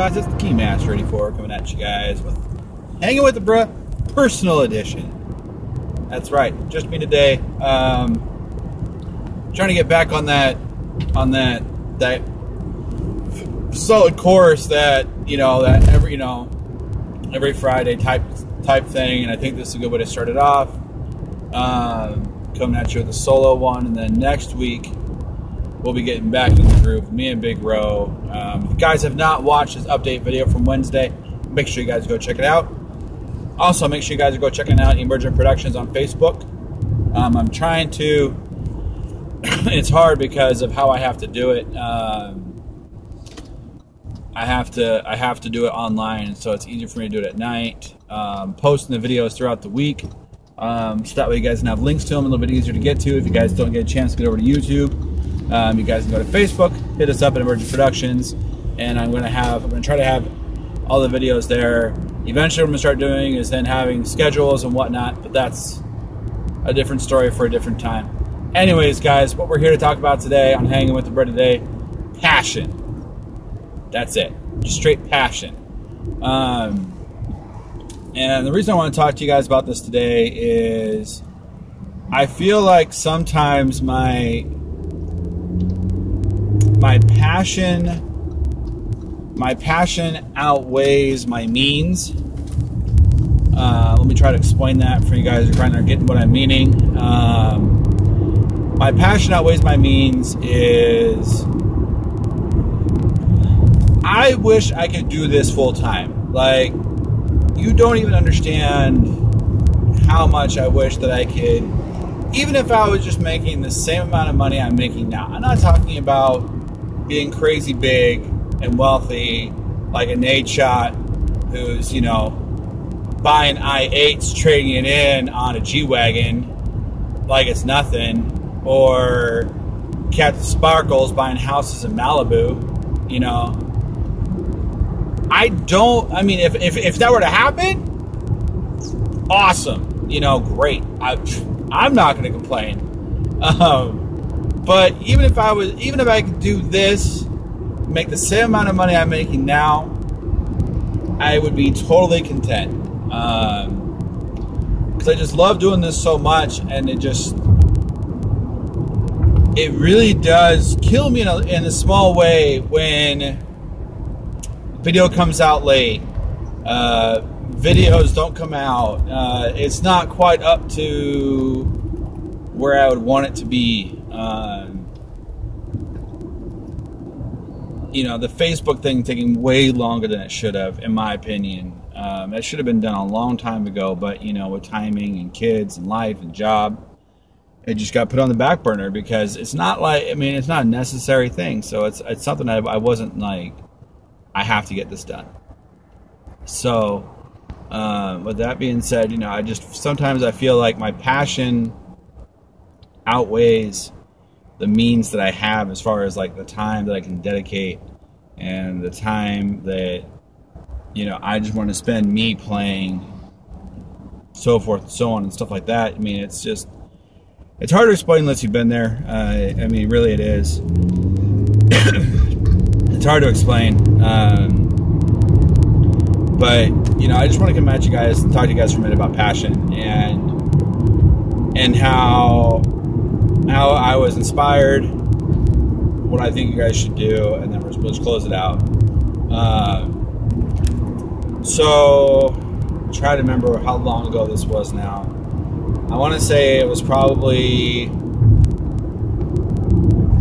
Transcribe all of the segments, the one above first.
guys? It's the Keymaster 84 coming at you guys with Hanging with the Bruh Personal Edition. That's right, just me today. Trying to get back on that solid course that that every Friday type thing, and I think this is a good way to start it off. Coming at you with a solo one, and then next week we'll be getting back in the groove. Me and Big Ro. If you guys have not watched this update video from Wednesday, make sure you guys go check it out. Also, make sure you guys go checking out Emergent Productions on Facebook. I'm trying to. It's hard because of how I have to do it. I have to do it online, so it's easier for me to do it at night. Posting the videos throughout the week, so that way you guys can have links to them, a little bit easier to get to. If you guys don't get a chance to get over to YouTube, you guys can go to Facebook, hit us up at Emergent Productions, and I'm gonna try to have all the videos there. Eventually, what I'm gonna start doing is then having schedules and whatnot, but that's a different story for a different time. Anyways, guys, what we're here to talk about today on Hanging with the Bruh today, passion. That's it. Just straight passion. And the reason I want to talk to you guys about this today is I feel like sometimes my passion outweighs my means. Let me try to explain that for you guys who are kind of getting what I'm meaning. My passion outweighs my means is I wish I could do this full time. Like, you don't even understand how much I wish that I could, even if I was just making the same amount of money I'm making now. I'm not talking about being crazy big and wealthy like a Nate Shot who's, buying I-8s, trading it in on a G-Wagon like it's nothing, or Captain Sparkles buying houses in Malibu, if that were to happen, awesome, great. I'm not going to complain. But even if I could do this, make the same amount of money I'm making now, I would be totally content. Because I just love doing this so much, and it really does kill me in a small way when video comes out late, videos don't come out, it's not quite up to where I would want it to be. The Facebook thing taking way longer than it should have, in my opinion. It should have been done a long time ago, but with timing and kids and life and job, it just got put on the back burner because it's not it's not a necessary thing. So it's something I wasn't like, I have to get this done. So, with that being said, sometimes I feel like my passion outweighs the means that I have as far as like the time that I can dedicate and the time that, I just want to spend me playing, so forth and so on and stuff like that. It's hard to explain unless you've been there. Really it is. It's hard to explain, but I just want to come at you guys and talk to you guys for a minute about passion and how I was inspired, what I think you guys should do, and then we'll just close it out. So try to remember how long ago this was now. I want to say it was probably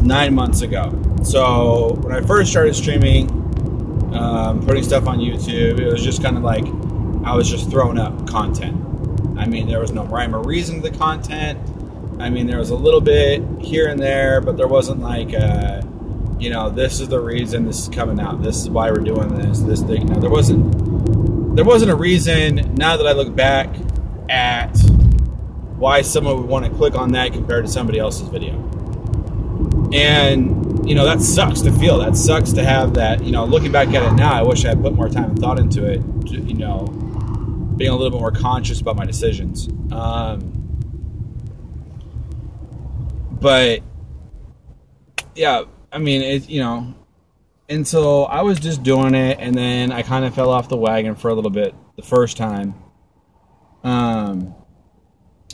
9 months ago. So when I first started streaming, putting stuff on YouTube, it was just kind of like I was just throwing up content. There was no rhyme or reason to the content. There was a little bit here and there, but there wasn't like, this is the reason this is coming out. This is why we're doing this thing. There wasn't a reason, now that I look back at why someone would want to click on that compared to somebody else's video. And, that sucks to feel. That sucks to have that, looking back at it now, I wish I had put more time and thought into it, being a little bit more conscious about my decisions. But yeah, in And so I was just doing it, and then I kind of fell off the wagon for a little bit the first time. And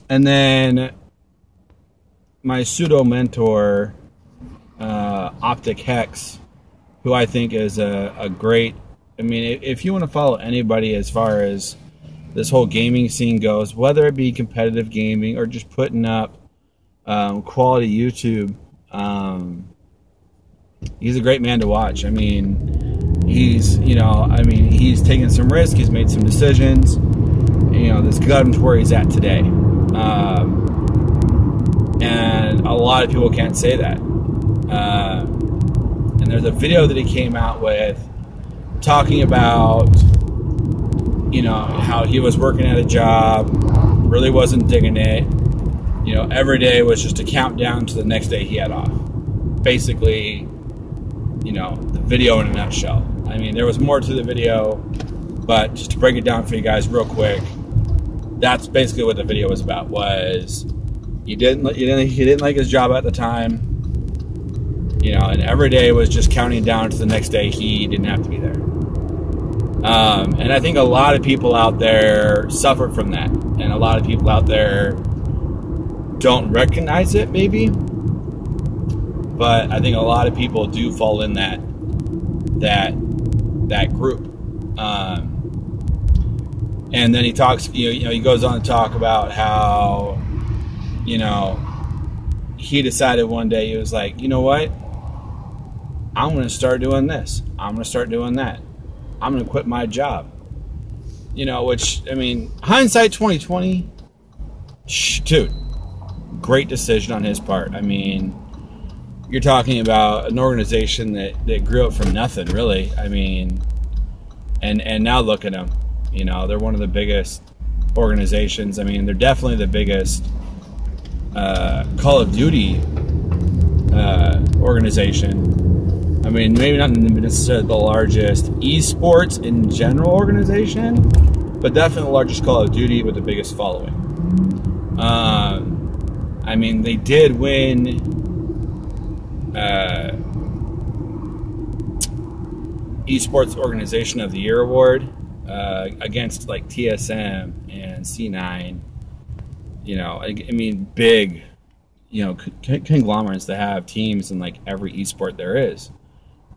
then my pseudo mentor, Optic Hex, who I think is a great, I mean, if you want to follow anybody as far as this whole gaming scene goes, whether it be competitive gaming or just putting up quality YouTube, he's a great man to watch. I mean, he's taken some risks, he's made some decisions, that's got him to where he's at today. And a lot of people can't say that. And there's a video that he came out with talking about, how he was working at a job, really wasn't digging it. Every day was just a countdown to the next day he had off. Basically, the video in a nutshell. I mean, there was more to the video, but just to break it down for you guys real quick, that's basically what the video was about. Was he didn't like his job at the time, and every day was just counting down to the next day he didn't have to be there. And I think a lot of people out there suffer from that, and a lot of people out there don't recognize it, maybe. But I think a lot of people do fall in that group. And then he talks, he goes on to talk about how, he decided one day, he was like, you know what? I'm going to start doing this. I'm going to start doing that. I'm going to quit my job. Which, I mean, hindsight 2020, dude, great decision on his part. I mean, you're talking about an organization that grew up from nothing, really. I mean, and now look at them. They're one of the biggest organizations. I mean, they're definitely the biggest Call of Duty organization. I mean, maybe not necessarily the largest esports in general organization, but definitely the largest Call of Duty with the biggest following. I mean, they did win Esports Organization of the Year award against like TSM and C9. I mean, big, conglomerates that have teams in like every esport there is.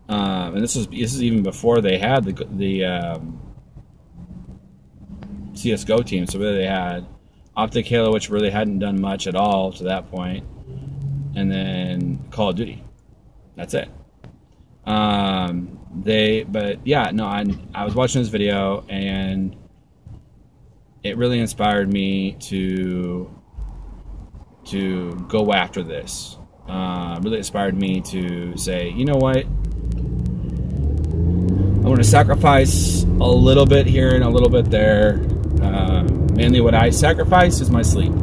And this is even before they had the CS:GO team. So really they had Optic Halo, which really hadn't done much at all to that point, and then Call of Duty. That's it. I was watching this video and it really inspired me to go after this. Really inspired me to say, you know what? I'm going to sacrifice a little bit here and a little bit there. Mainly what I sacrifice is my sleep.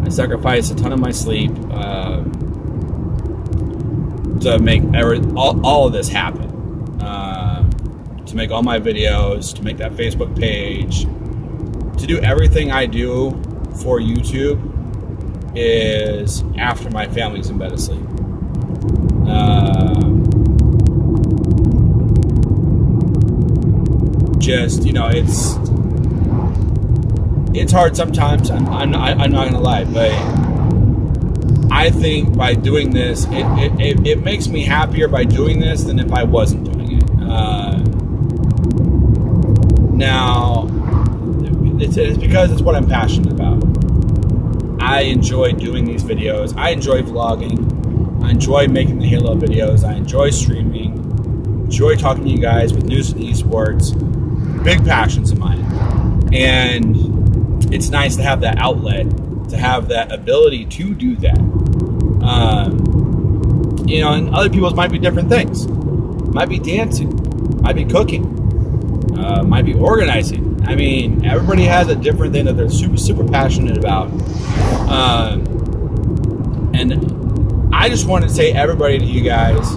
I sacrifice a ton of my sleep to make all of this happen. To make all my videos, to make that Facebook page, to do everything I do for YouTube is after my family's in bed asleep. It's hard sometimes. I'm not gonna lie, but I think by doing this, it makes me happier by doing this than if I wasn't doing it. Now, it's because it's what I'm passionate about. I enjoy doing these videos. I enjoy vlogging. I enjoy making the Halo videos. I enjoy streaming. Enjoy talking to you guys with news and esports. Big passions of mine. And it's nice to have that outlet, to have that ability to do that. And other people's might be different things. Might be dancing. Might be cooking. Might be organizing. I mean, everybody has a different thing that they're super, super passionate about. And I just want to say everybody to you guys,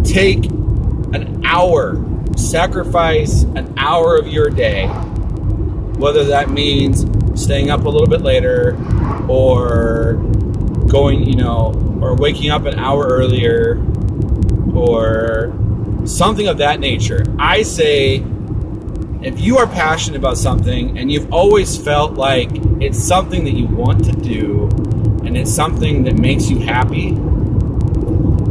take an hour, sacrifice an hour of your day, whether that means staying up a little bit later or going, or waking up an hour earlier or something of that nature. I say, if you are passionate about something and you've always felt like it's something that you want to do and it's something that makes you happy,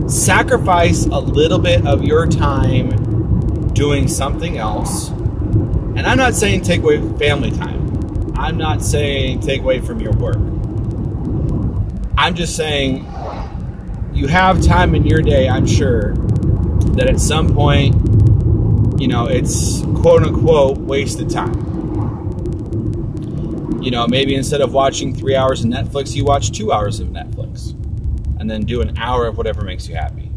sacrifice a little bit of your time doing something else. And I'm not saying take away family time. I'm not saying take away from your work. I'm just saying you have time in your day, I'm sure, that at some point, you know, it's quote unquote wasted time. You know, maybe instead of watching 3 hours of Netflix, you watch 2 hours of Netflix and then do an hour of whatever makes you happy.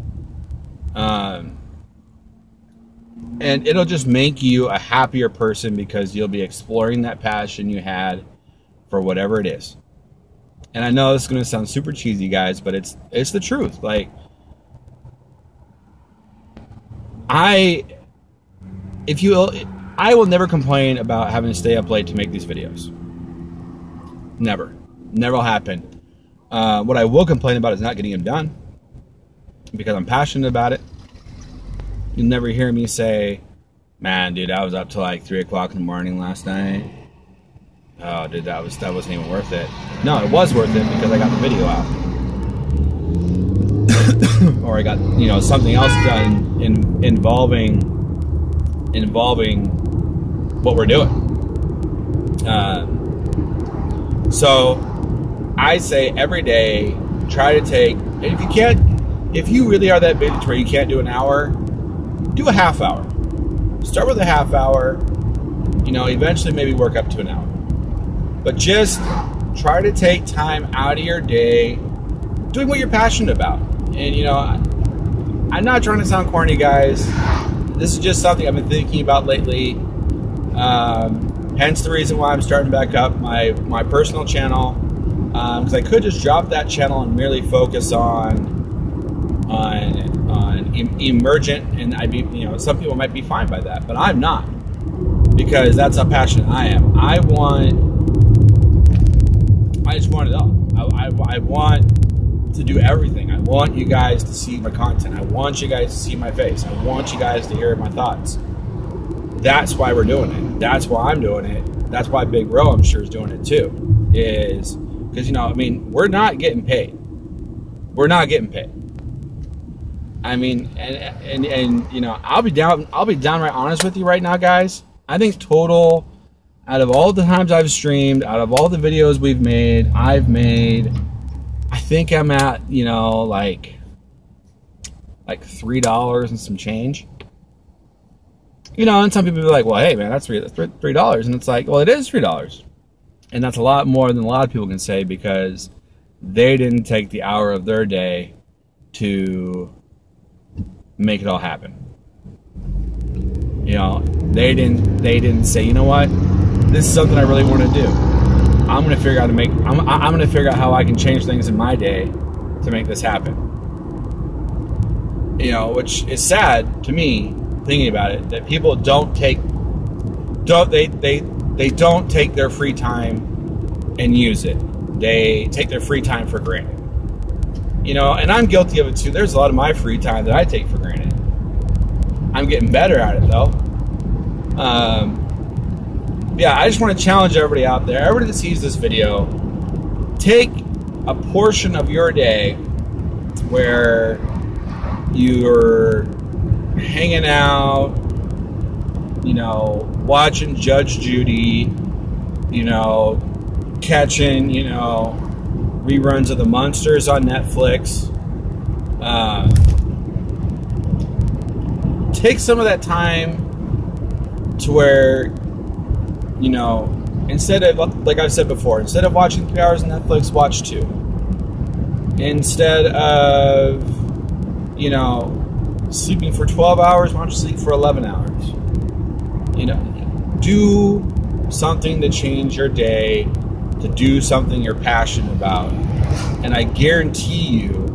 And it'll just make you a happier person because you'll be exploring that passion you had for whatever it is. And I know this is going to sound super cheesy, guys, but it's the truth. Like, I will never complain about having to stay up late to make these videos. Never will happen. What I will complain about is not getting them done because I'm passionate about it. You'll never hear me say, man, dude, I was up till like 3 o'clock in the morning last night. Oh, dude, that wasn't even worth it. No, it was worth it because I got the video out. Or I got, you know, something else done involving what we're doing. So I say every day, try to take, if you really are that busy to where you can't do an hour, do a half hour. Start with a half hour, you know, eventually maybe work up to an hour. But just try to take time out of your day doing what you're passionate about. And, you know, I'm not trying to sound corny, guys. This is just something I've been thinking about lately. Hence the reason why I'm starting back up my personal channel. Because I could just drop that channel and merely focus on emergent, and I'd be, you know, some people might be fine by that, but I'm not, because that's how passionate I am. I just want it all. I want to do everything. I want you guys to see my content. I want you guys to see my face. I want you guys to hear my thoughts. That's why we're doing it. That's why I'm doing it. That's why Big Bro, I'm sure, is doing it too. Is because, you know, I mean, we're not getting paid. We're not getting paid. I mean, and you know, I'll be downright honest with you right now, guys. I think total, out of all the times I've streamed, out of all the videos I've made, I think I'm at, you know, like $3 and some change. You know, and some people be like, well, hey man, that's $3. And it's like, well, it is $3. And that's a lot more than a lot of people can say because they didn't take the hour of their day to make it all happen. You know, they didn't say, you know what, this is something I really want to do. I'm gonna figure out I'm gonna figure out how I can change things in my day to make this happen. You know, which is sad to me thinking about it, that people don't take their free time and use it. They take their free time for granted. You know, and I'm guilty of it too. There's a lot of my free time that I take for granted. I'm getting better at it though. Yeah, I just want to challenge everybody out there, everybody that sees this video, take a portion of your day where you're hanging out, you know, watching Judge Judy, you know, catching, you know, reruns of the Munsters on Netflix. Take some of that time to where, you know, instead of, like I've said before, instead of watching 3 hours on Netflix, watch 2. Instead of, you know, sleeping for 12 hours, why don't you sleep for 11 hours? You know, do something to change your day, to do something you're passionate about, and I guarantee you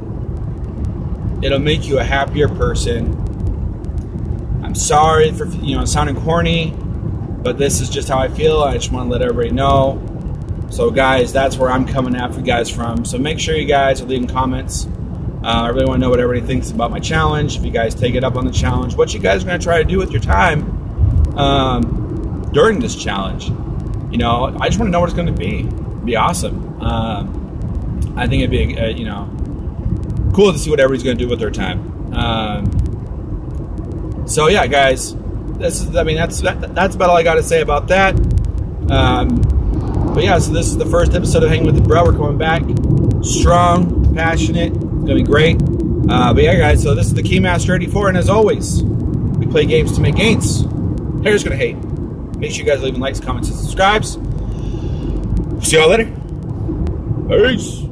it'll make you a happier person. I'm sorry for, you know, sounding corny, but this is just how I feel. I just want to let everybody know. So guys, that's where I'm coming after you guys from. So make sure you guys are leaving comments I really want to know what everybody thinks about my challenge. If you guys take it up on the challenge, what you guys are going to try to do with your time during this challenge. You know, I just want to know what it's going to be. It'd be awesome. I think it'd be, you know, cool to see what everybody's going to do with their time. So yeah, guys, that's about all I got to say about that. But yeah, so this is the first episode of Hanging with the Bro. We're coming back strong, passionate. It's gonna be great. But yeah, guys, so this is the Keymaster 84, and as always, we play games to make gains. Haters gonna hate. Make sure you guys leave likes, comments, and subscribes. See y'all later. Peace.